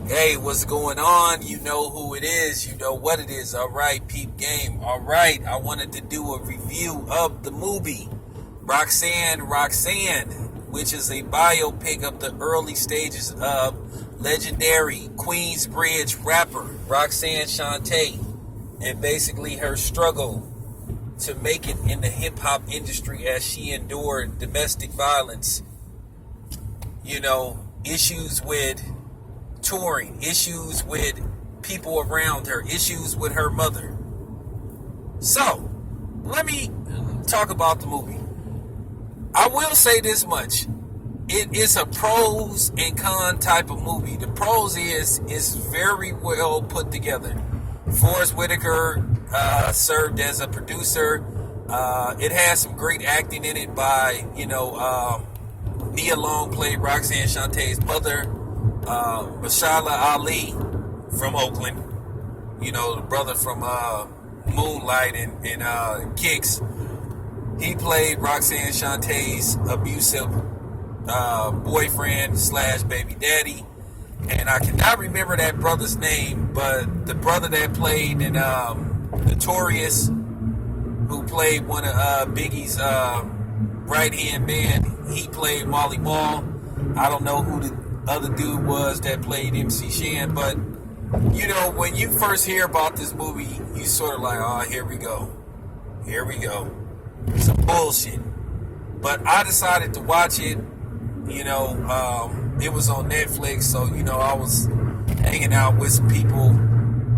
Hey, what's going on? You know who it is. You know what it is. All right, peep game. All right, I wanted to do a review of the movie Roxanne Roxanne, which is a biopic of the early stages of legendary Queensbridge rapper Roxanne Shante, and basically her struggle to make it in the hip-hop industry as she endured domestic violence, issues with touring, issues with people around her, issues with her mother. So, let me talk about the movie. I will say this much. It is a pros and con type of movie. The pros is it's very well put together. Forrest Whitaker served as a producer. It has some great acting in it by, Nia Long played Roxanne Shantae's mother. Mashallah Ali from Oakland, the brother from Moonlight and Kicks. He played Roxanne Shantae's abusive boyfriend / baby daddy. And I cannot remember that brother's name, but the brother that played in Notorious, who played one of Biggie's right-hand man, he played Molly Mall. I don't know who the other dude was that played MC Shan, but when you first hear about this movie, you sort of like, oh, here we go, some bullshit. But I decided to watch it. It was on Netflix, so I was hanging out with some people,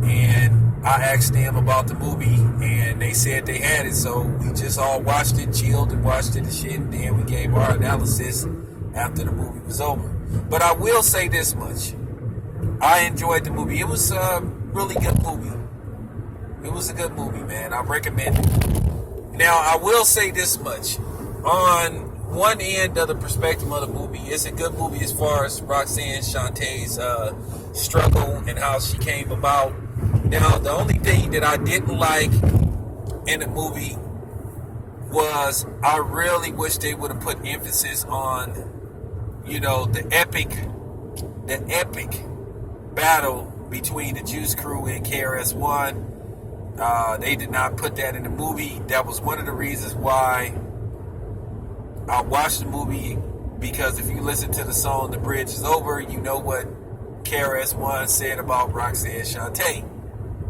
and I asked them about the movie, and they said they had it, so we just all watched it, chilled and watched it and shit, and then we gave our analysis after the movie was over. But I will say this much. I enjoyed the movie. It was a really good movie. It was a good movie, man. I recommend it. Now, I will say this much. On one end of the perspective of the movie, it's a good movie as far as Roxanne Shantae's struggle and how she came about. Now, the only thing that I didn't like in the movie was I really wish they would have put emphasis on the epic battle between the Juice Crew and KRS-One. They did not put that in the movie. That was one of the reasons why I watched the movie, because if you listen to the song "The Bridge Is Over," you know what KRS-One said about Roxanne Shante.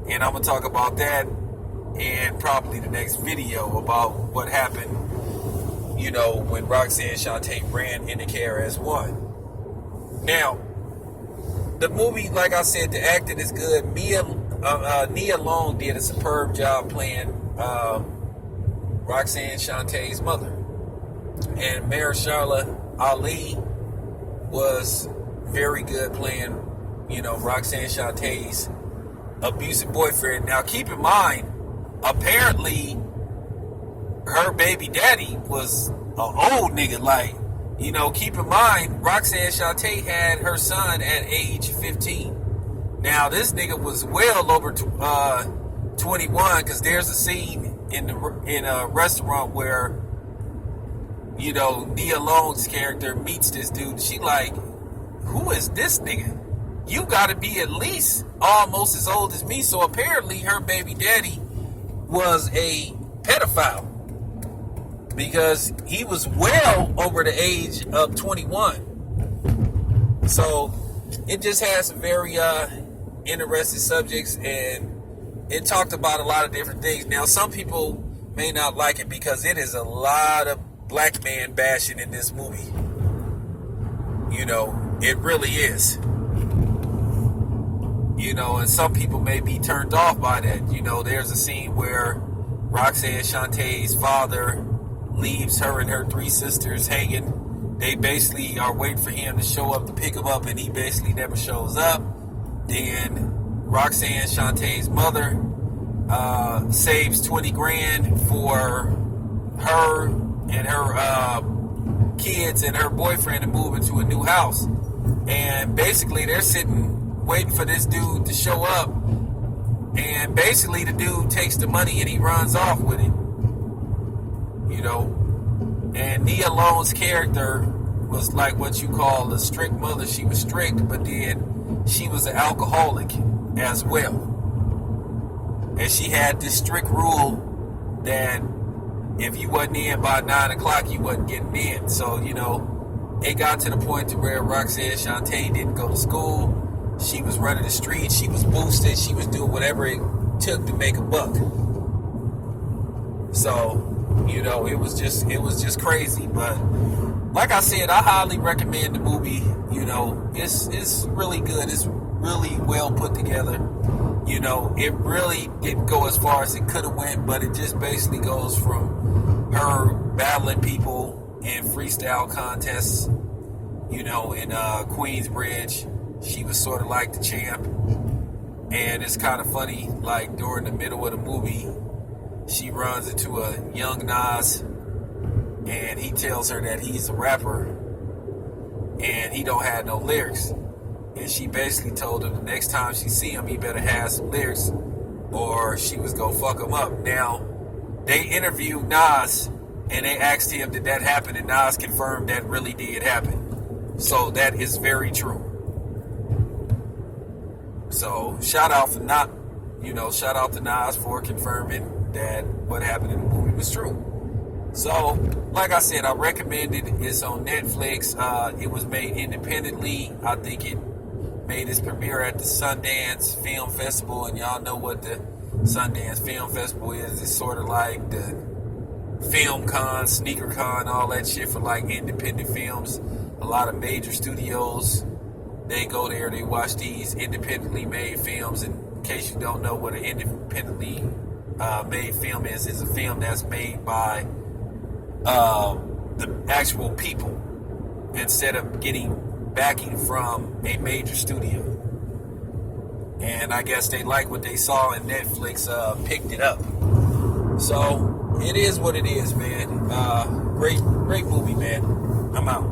And I'm going to talk about that in probably the next video about what happened when Roxanne Shante ran into KRS-One. Now, the movie, like I said, the acting is good. Nia Long did a superb job playing Roxanne Shantae's mother. And Mahershala Ali was very good playing, Roxanne Shantae's abusive boyfriend. Now, keep in mind, apparently her baby daddy was an old nigga. Keep in mind, Roxanne Shante had her son at age 15. Now, this nigga was well over 21, because there's a scene in a restaurant where, Nia Long's character meets this dude. She like, who is this nigga? You gotta be at least almost as old as me. So apparently her baby daddy was a pedophile, because he was well over the age of 21. So it just has some very interesting subjects, and it talked about a lot of different things. Now, some people may not like it because it is a lot of black man bashing in this movie. It really is. And some people may be turned off by that. There's a scene where Roxanne Shantae's father leaves her and her 3 sisters hanging. They basically are waiting for him to show up to pick them up, and he basically never shows up. Then Roxanne Shantae's mother saves 20 grand for her and her kids and her boyfriend to move into a new house. And basically they're sitting waiting for this dude to show up, and basically the dude takes the money and he runs off with it. And Nia Long's character was like what you call a strict mother. She was strict, but then she was an alcoholic as well. And she had this strict rule that if you wasn't in by 9 o'clock, you wasn't getting in. So, it got to the point to where Roxanne Shante didn't go to school. She was running the streets. She was boosted. She was doing whatever it took to make a buck. So, it was just crazy. But like I said, I highly recommend the movie. It's really good. It's really well put together. It really didn't go as far as it could have went, but it just basically goes from her battling people in freestyle contests, in Queensbridge. She was sort of like the champ. And it's kind of funny, like during the middle of the movie, she runs into a young Nas, and he tells her that he's a rapper and he don't have no lyrics. And she basically told him the next time she see him, he better have some lyrics or she was gonna fuck him up. Now, they interviewed Nas and they asked him, did that happen? And Nas confirmed that really did happen. So that is very true. So shout out to Nas for confirming that what happened in the movie was true. So, like I said, I recommend it. It's on Netflix. It was made independently. I think it made its premiere at the Sundance Film Festival, and y'all know what the Sundance Film Festival is. It's sort of like the Film Con, Sneaker Con, all that shit for like independent films. A lot of major studios, they go there, they watch these independently made films. And in case you don't know what an independently made film is a film that's made by the actual people instead of getting backing from a major studio. And I guess they like what they saw and Netflix picked it up. So it is what it is, man. Great movie, man. I'm out.